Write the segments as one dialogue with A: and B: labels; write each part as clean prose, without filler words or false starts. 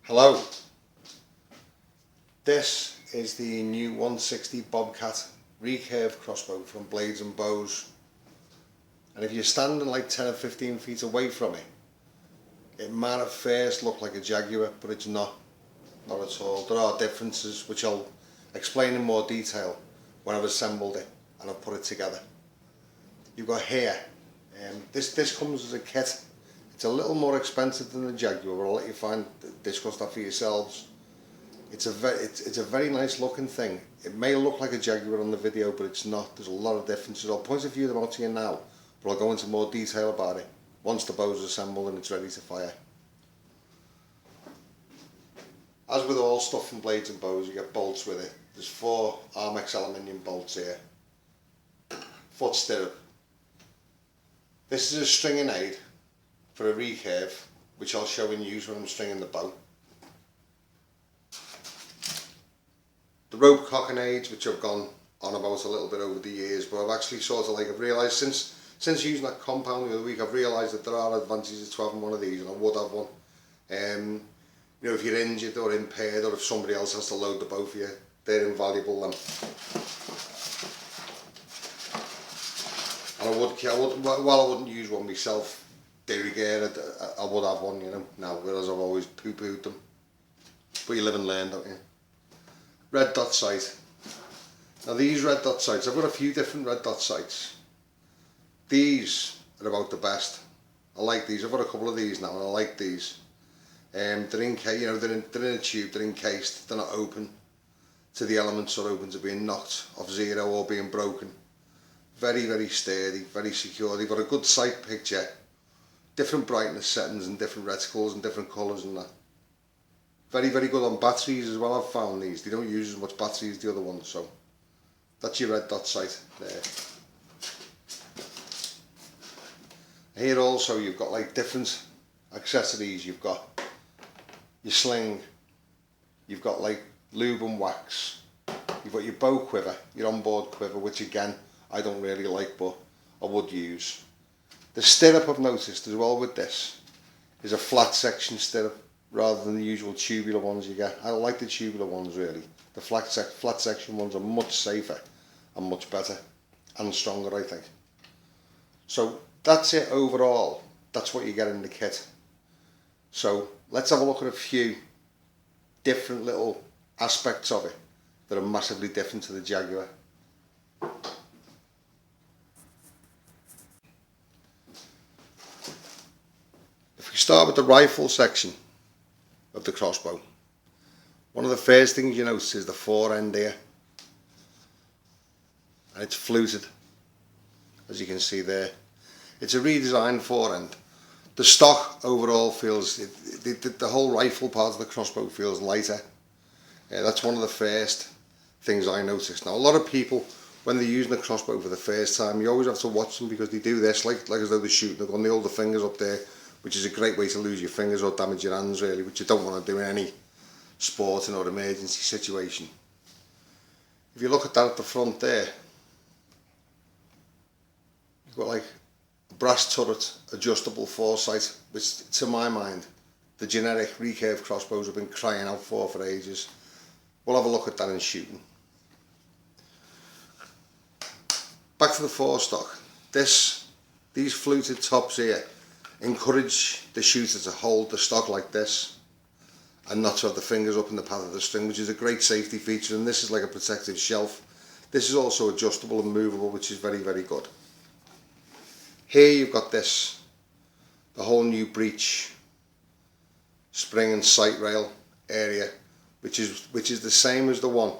A: Hello, this is the new 160 Bobcat Recurve crossbow from Blades and Bows, and if you're standing like 10 or 15 feet away from it, it might at first look like a Jaguar, but it's not at all. There are differences which I'll explain in more detail when I've assembled it and I've put it together. You've got here, this comes as a kit. It's a little more expensive than the Jaguar, but I'll let you discuss that for yourselves. It's a very nice looking thing. It may look like a Jaguar on the video, but it's not. There's a lot of differences. I'll point a few of them out to you now, but I'll go into more detail about it once the bow's assembled and it's ready to fire. As with all stuff from Blades and Bows, you get bolts with it. There's 4 Armex aluminium bolts here. Foot stirrup. This is a stringing aid for a recurve, which I'll show in use when I'm stringing the bow. The rope cocking aids, which I've gone on about a little bit over the years, but I've actually I've realised since using that compound the other week, I've realised that there are advantages to having one of these, and I would have one. You know, if you're injured or impaired, or if somebody else has to load the bow for you, they're invaluable then. And while I wouldn't use one myself, de rigueur, I would have one, you know, now, whereas I've always poo-pooed them. But you live and learn, don't you? Red dot sight. Now these red dot sights, I've got a few different red dot sights. These are about the best. I like these. I've got a couple of these now, and I like these. They're they're in a tube. They're encased. They're not open to the elements or open to being knocked off zero or being broken. Very, very sturdy, very secure. They've got a good sight picture. Different brightness settings and different reticles and different colours and that. Very, very good on batteries as well. I've found these. They don't use as much battery as the other ones, so that's your red dot sight there. Here also you've got like different accessories. You've got your sling, you've got like lube and wax, you've got your bow quiver, your onboard quiver, which again I don't really like but I would use. The stirrup I've noticed as well with this is a flat section stirrup rather than the usual tubular ones you get. I don't like the tubular ones really. The flat section ones are much safer and much better and stronger, I think. So that's it overall. That's what you get in the kit. So let's have a look at a few different little aspects of it that are massively different to the Jaguar. If we start with the rifle section of the crossbow, one of the first things you notice is the fore end here, and it's fluted, as you can see there. It's a redesigned fore end. The stock overall feels, the whole rifle part of the crossbow feels lighter. That's one of the first things I noticed. Now a lot of people, when they're using a crossbow for the first time, you always have to watch them because they do this like as though they're shooting. They've got the older fingers up there, which is a great way to lose your fingers or damage your hands really, which you don't want to do in any sporting or emergency situation. If you look at that at the front there, you've got like a brass turret adjustable foresight, which to my mind the generic recurve crossbows have been crying out for ages. We'll have a look at that in shooting. Back to the forestock. These fluted tops here encourage the shooter to hold the stock like this and not to have the fingers up in the path of the string, which is a great safety feature, and this is like a protective shelf. This is also adjustable and movable, which is very, very good. Here you've got the whole new breech spring and sight rail area, which is the same as the one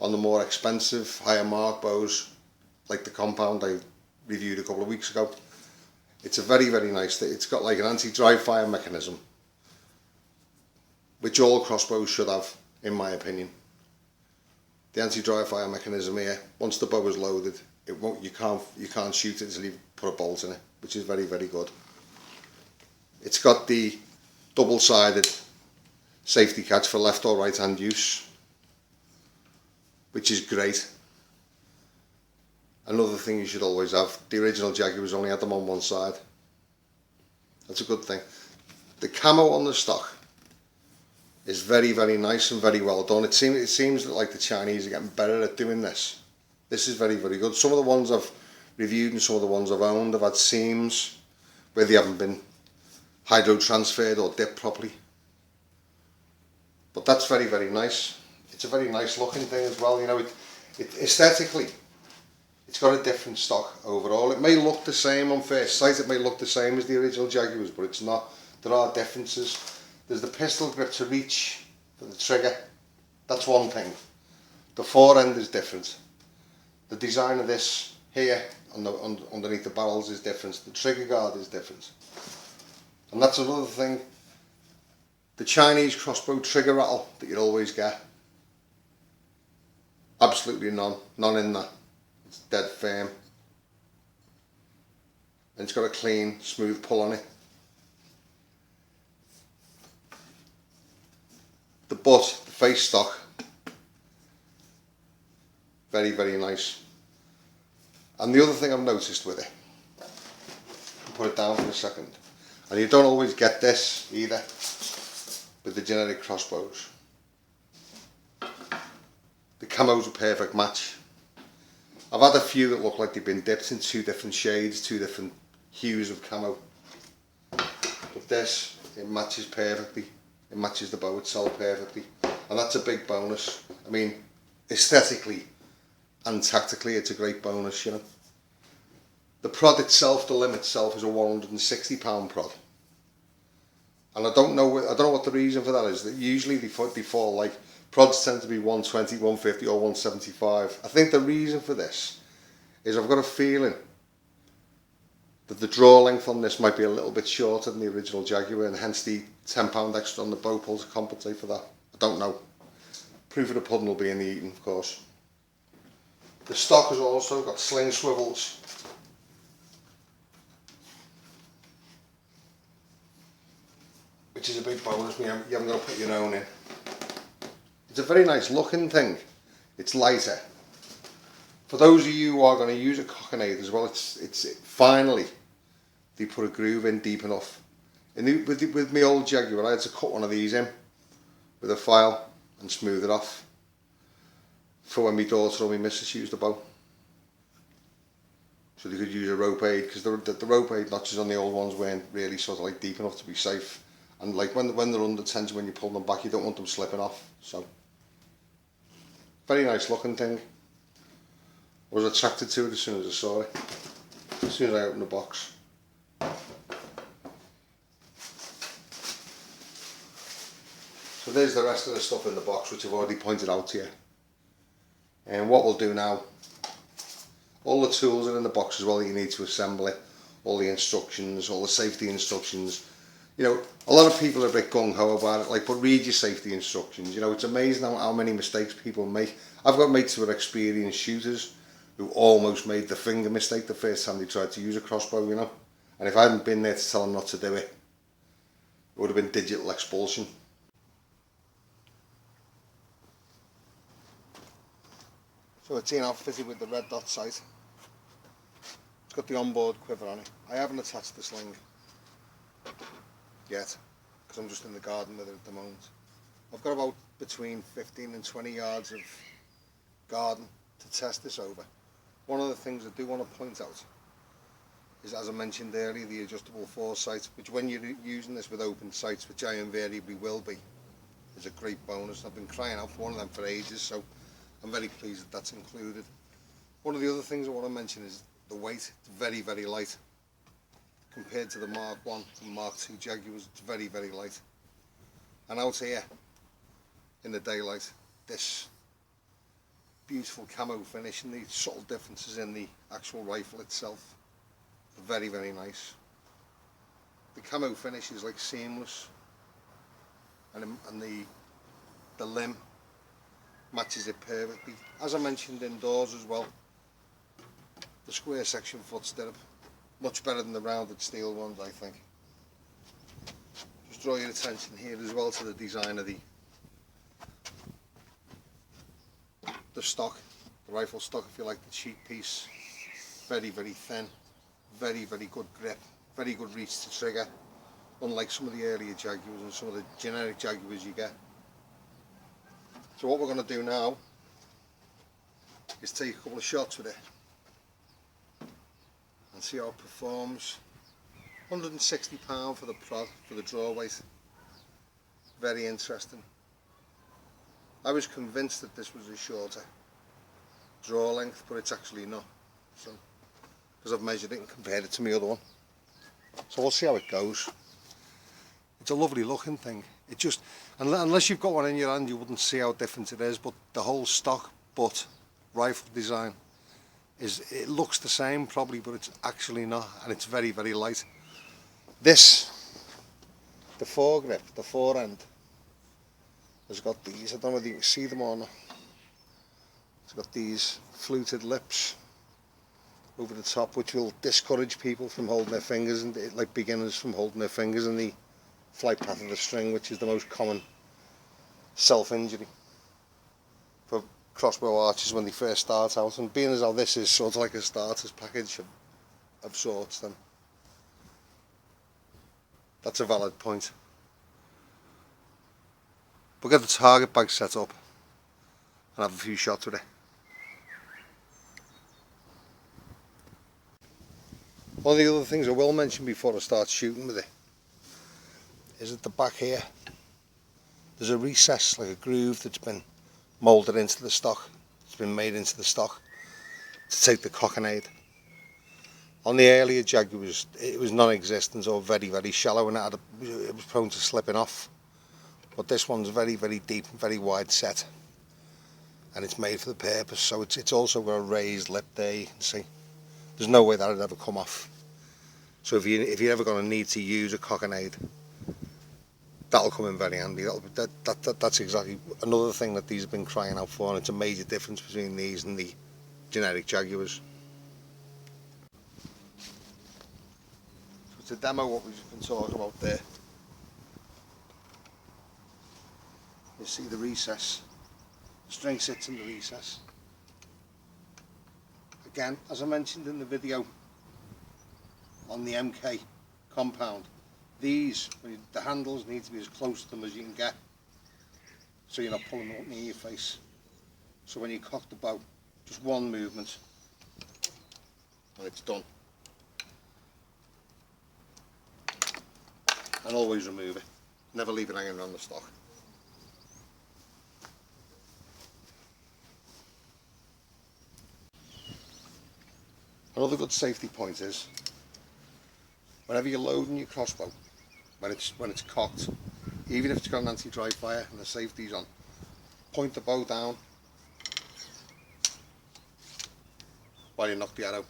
A: on the more expensive higher mark bows, like the compound I reviewed a couple of weeks ago. It's a very, very nice thing. It's got like an anti-dry fire mechanism, which all crossbows should have, in my opinion. The anti-dry fire mechanism here, once the bow is loaded, you can't shoot it until you put a bolt in it, which is very, very good. It's got the double-sided safety catch for left or right hand use, which is great. Another thing you should always have, the original Jaguars only had them on one side. That's a good thing. The camo on the stock is very, very nice and very well done. It seems that like the Chinese are getting better at doing this. This is very, very good. Some of the ones I've reviewed and some of the ones I've owned have had seams where they haven't been hydro transferred or dipped properly. But that's very, very nice. It's a very nice looking thing as well. You know, it aesthetically, it's got a different stock overall. It may look the same on first sight. It may look the same as the original Jaguars, but it's not. There are differences. There's the pistol grip to reach for the trigger. That's one thing. The fore end is different. The design of this here underneath the barrels is different. The trigger guard is different. And that's another thing. The Chinese crossbow trigger rattle that you'd always get, absolutely none in that. It's dead firm. And it's got a clean, smooth pull on it. The butt, the face stock, very, very nice. And the other thing I've noticed with it, I'll put it down for a second, and you don't always get this either with the generic crossbows. The camo's a perfect match. I've had a few that look like they've been dipped in 2 different shades, 2 different hues of camo. But this, it matches perfectly. It matches the bow itself perfectly. And that's a big bonus. I mean, aesthetically and tactically, it's a great bonus, you know. The prod itself, the limb itself, is a £160 prod. And I don't know what the reason for that is. That usually before like prods tend to be 120, 150 or 175. I think the reason for this is I've got a feeling that the draw length on this might be a little bit shorter than the original Jaguar, and hence the £10 extra on the bow pull to compensate for that. I don't know. Proof of the pudding will be in the eating, of course. The stock has also got sling swivels. Which is a big bonus. You haven't got to put your own in. It's a very nice looking thing. It's lighter. For those of you who are going to use a cockinade as well, it's finally they put a groove in deep enough. With my old Jaguar, I had to cut one of these in with a file and smooth it off for when my daughter or my missus used the bow, so they could use a rope aid, because the rope aid notches on the old ones weren't really sort of like deep enough to be safe. And like when they're under tension, when you pull them back, you don't want them slipping off. So, very nice looking thing. I was attracted to it as soon as I saw it. As soon as I opened the box. So there's the rest of the stuff in the box, which I've already pointed out to you. And what we'll do now, all the tools are in the box as well that you need to assemble it. All the instructions, all the safety instructions. You know, a lot of people are a bit gung-ho about it, like, but read your safety instructions. You know, it's amazing how many mistakes people make. I've got mates who are experienced shooters who almost made the finger mistake the first time they tried to use a crossbow, you know. And if I hadn't been there to tell them not to do it, it would have been digital expulsion. So it's in fitted with the red dot sight. It's got the onboard quiver on it. I haven't attached the sling yet, because I'm just in the garden with it at the moment. I've got about between 15 and 20 yards of garden to test this over. One of the things I do want to point out is, as I mentioned earlier, the adjustable foresight, which when you're using this with open sights, which I invariably will be, is a great bonus. I've been crying out for one of them for ages, so I'm very pleased that that's included. One of the other things I want to mention is the weight. It's very, very light. Compared to the Mark 1 and Mark 2 Jaguars, it's very, very light. And out here, in the daylight, this beautiful camo finish and the subtle differences in the actual rifle itself are very, very nice. The camo finish is like seamless, and the limb matches it perfectly. As I mentioned indoors as well, the square section foot stirrup, much better than the rounded steel ones, I think. Just draw your attention here as well to the design of the stock, the rifle stock, if you like, the cheek piece. Very, very thin, very, very good grip, very good reach to trigger, unlike some of the earlier Jaguars and some of the generic Jaguars you get. So what we're going to do now is take a couple of shots with it and see how it performs. £160 for the prod, for the draw weight. Very interesting. I was convinced that this was a shorter draw length, but it's actually not. So, because I've measured it and compared it to my other one. So we'll see how it goes. It's a lovely looking thing. It just, unless you've got one in your hand, you wouldn't see how different it is, but the whole stock butt rifle design it looks the same probably, but it's actually not, and it's very, very light. This, the foregrip, the forend, has got these, I don't know whether you can see them or not. It's got these fluted lips over the top, which will discourage people from holding their fingers, and like beginners from holding their fingers in the flight path of the string, which is the most common self-injury for crossbow archers when they first start out. And being as how this is sort of like a starter's package of sorts, then that's a valid point. We'll get the target bag set up and have a few shots with it. One of the other things I will mention before I start shooting with it is at the back here there's a recess, like a groove, that's been moulded into the stock. It's been made into the stock to take the cockinade. On the earlier Jaguars it was non-existent or very, very shallow, and it was prone to slipping off. But this one's very, very deep and very wide set, and it's made for the purpose. So it's also got a raised lip there, you can see. There's no way that would ever come off. So if you're ever going to need to use a cockinade, that'll come in very handy. That's exactly another thing that these have been crying out for, and it's a major difference between these and the generic Jaguars. So to demo what we've been talking about there, you see the recess. The string sits in the recess. Again, as I mentioned in the video on the MK compound, these, the handles need to be as close to them as you can get, so you're not pulling them up near your face. So when you cock the bow, just one movement and it's done. And always remove it, never leave it hanging around the stock. Another good safety point is, whenever you're loading your crossbow, when it's cocked, even if it's got an anti-dry fire and the safety's on, point the bow down while you knock the arrow.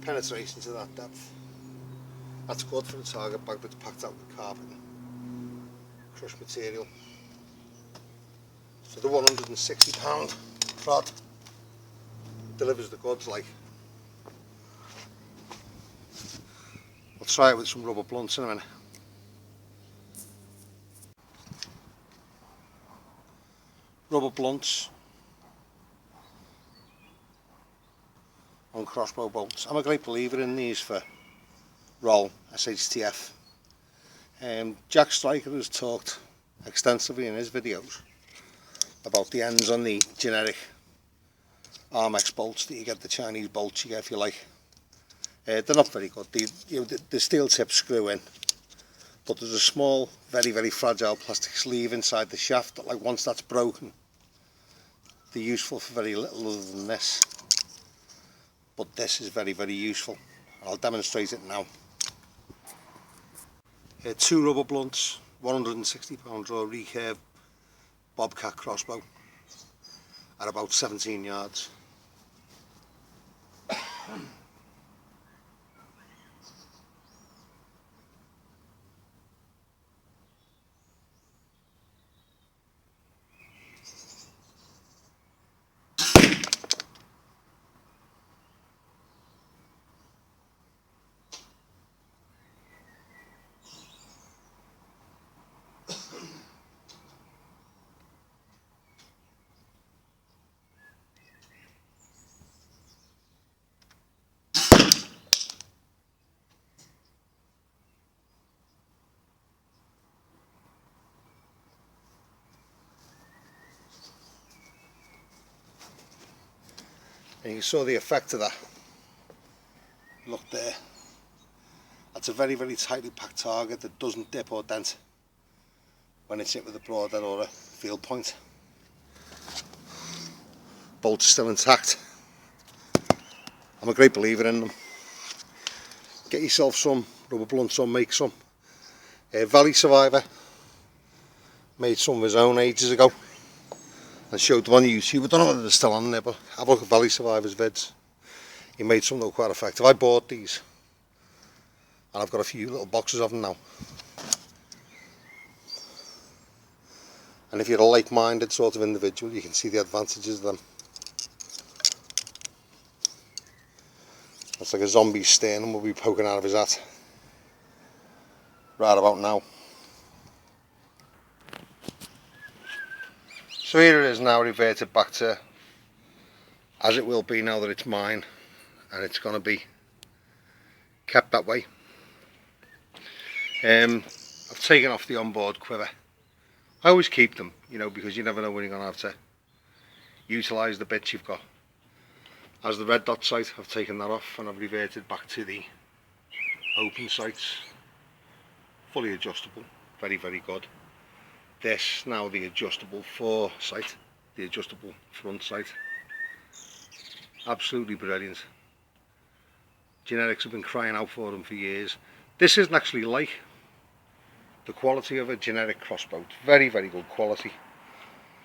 A: Penetration to that depth. That's good for the target bag that's packed out with carpet and crushed material. So the £160 prod delivers the goods like. I'll try it with some rubber blunts in a minute. Rubber blunts on crossbow bolts. I'm a great believer in these for roll, SHTF. Jack Striker has talked extensively in his videos about the ends on the generic Armex bolts that you get, the Chinese bolts you get if you like. They're not very good. The steel tips screw in, but there's a small, very fragile plastic sleeve inside the shaft that, like, once that's broken, they're useful for very little other than this. But this is very useful. I'll demonstrate it now. Two rubber blunts, 160 pound draw Recurve Bobcat Crossbow at about 17 yards. And you saw the effect of that. Look there. That's a very tightly packed target that doesn't dip or dent when it's hit with a broadhead or a field point. Bolts still intact. I'm a great believer in them. Get yourself some rubber blunts or make some. Valley Survivor made some of his own ages ago and showed them on YouTube. I don't know whether they're still on there, but have a look at Valley Survivor's vids. He made some that were quite effective. I bought these and I've got a few little boxes of them now. And if you're a like-minded sort of individual, you can see the advantages of them. That's like a zombie's sternum will be poking out of his hat right about now. So here it is now, reverted back to as it will be now that it's mine, and it's going to be kept that way. I've taken off the onboard quiver. I always keep them, you know, because you never know when you're going to have to utilise the bits you've got. As the red dot sight, I've taken that off and I've reverted back to the open sights. Fully adjustable, very good. This now the adjustable foresight, the adjustable front sight. Absolutely brilliant. Genetics have been crying out for them for years. This isn't actually like the quality of a generic crossbow. It's very good quality.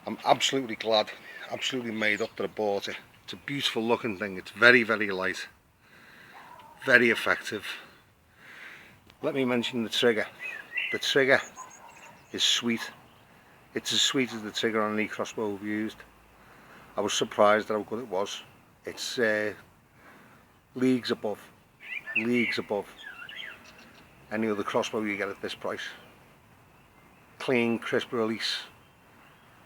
A: I'm absolutely glad, absolutely made up that I bought it. It's a beautiful looking thing. It's very light, very effective. Let me mention the trigger. The trigger is sweet. It's as sweet as the trigger on any crossbow I've used. I was surprised at how good it was. It's leagues above any other crossbow you get at this price. Clean, crisp release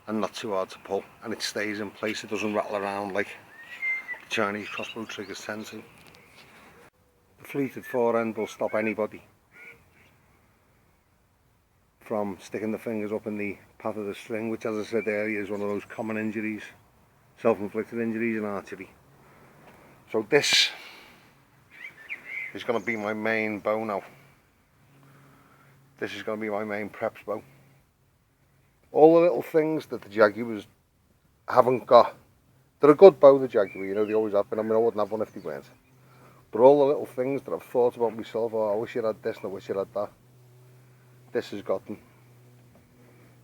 A: and not too hard to pull, and it stays in place. It doesn't rattle around like the Chinese crossbow triggers tend to. The fleeted forend will stop anybody from sticking the fingers up in the path of the string, which, as I said earlier, is one of those common injuries, self-inflicted injuries in archery. So this is going to be my main bow now. This is going to be my main preps bow. All the little things that the Jaguars haven't got. They're a good bow, the Jaguar, you know, they always have been. I mean, I wouldn't have one if they weren't. But all the little things that I've thought about myself, oh, I wish you had this and I wish you had that. This has got them.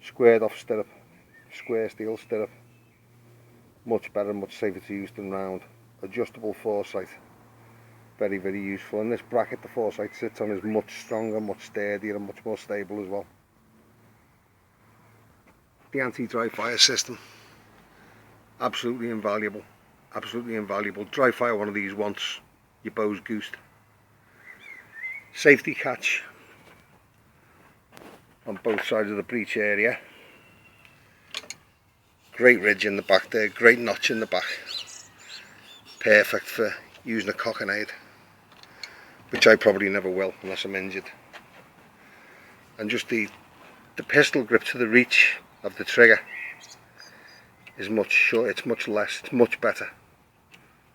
A: Squared off stirrup, square steel stirrup. Much better, much safer to use than round. Adjustable foresight. Very useful. And this bracket the foresight sits on is much stronger, much sturdier and much more stable as well. The anti-dry fire system. Absolutely invaluable. Absolutely invaluable. Dry fire one of these once, your bow's goosed. Safety catch on both sides of the breech area. Great ridge in the back there, great notch in the back. Perfect for using a cockernade, which I probably never will unless I'm injured. And just the pistol grip to the reach of the trigger is much short, it's much less, it's much better.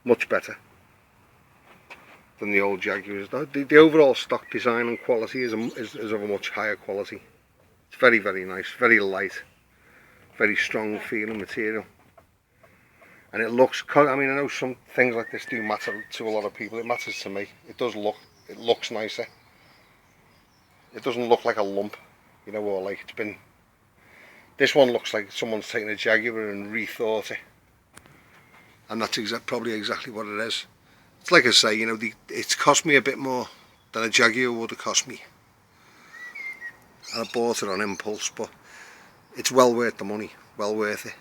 A: Much better.
B: than the old Jaguars. The overall stock design and quality is of a much higher quality. It's very, very nice, very light, very strong feeling material. And it looks, I mean, I know some things like this do matter to a lot of people. It matters to me. It looks nicer. It doesn't look like a lump, you know, or like it's been, this one looks like someone's taken a Jaguar and rethought it. And that's probably exactly what it is. It's like I say, you know, it's cost me a bit more than a Jaguar would have cost me. And I bought it on impulse, but it's well worth the money, well worth it.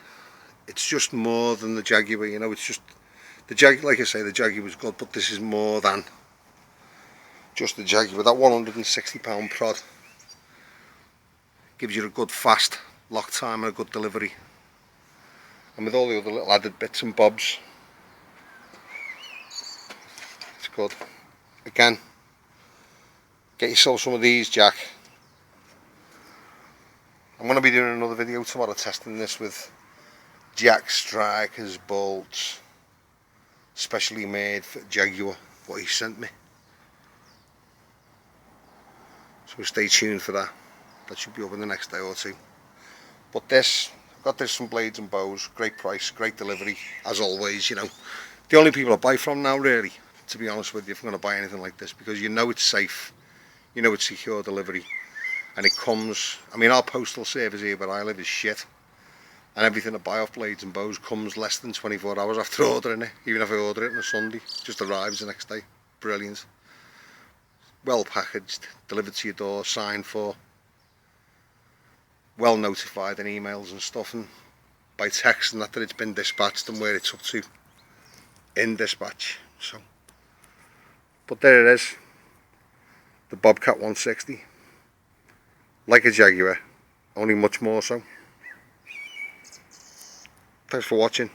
B: It's just more than the Jaguar, you know, it's just, like I say, the Jaguar was good, but this is more than just the Jaguar. That £160 prod gives you a good fast lock time and a good delivery. And with all the other little added bits and bobs, it's good. Again, get yourself some of these, Jack. I'm going to be doing another video tomorrow testing this with Jack Strikers bolts, specially made for Jaguar, what he sent me. So stay tuned for that. That should be up in the next day or two. But this, I've got this from Blades and Bows, great price, great delivery, as always, you know. The only people I buy from now, really, to be honest with you, if I'm going to buy anything like this, because you know it's safe, you know it's secure delivery, and it comes, I mean, our postal service here where I live is shit, and everything I buy off Blades and Bows comes less than 24 hours after ordering it. Even if I order it on a Sunday, it just arrives the next day. Brilliant. Well packaged, delivered to your door, signed for, well notified in emails and stuff, and by text and that it's been dispatched and where it's up to in dispatch. So, but there it is, the Bobcat 160, like a Jaguar, only much more so. Thanks for watching.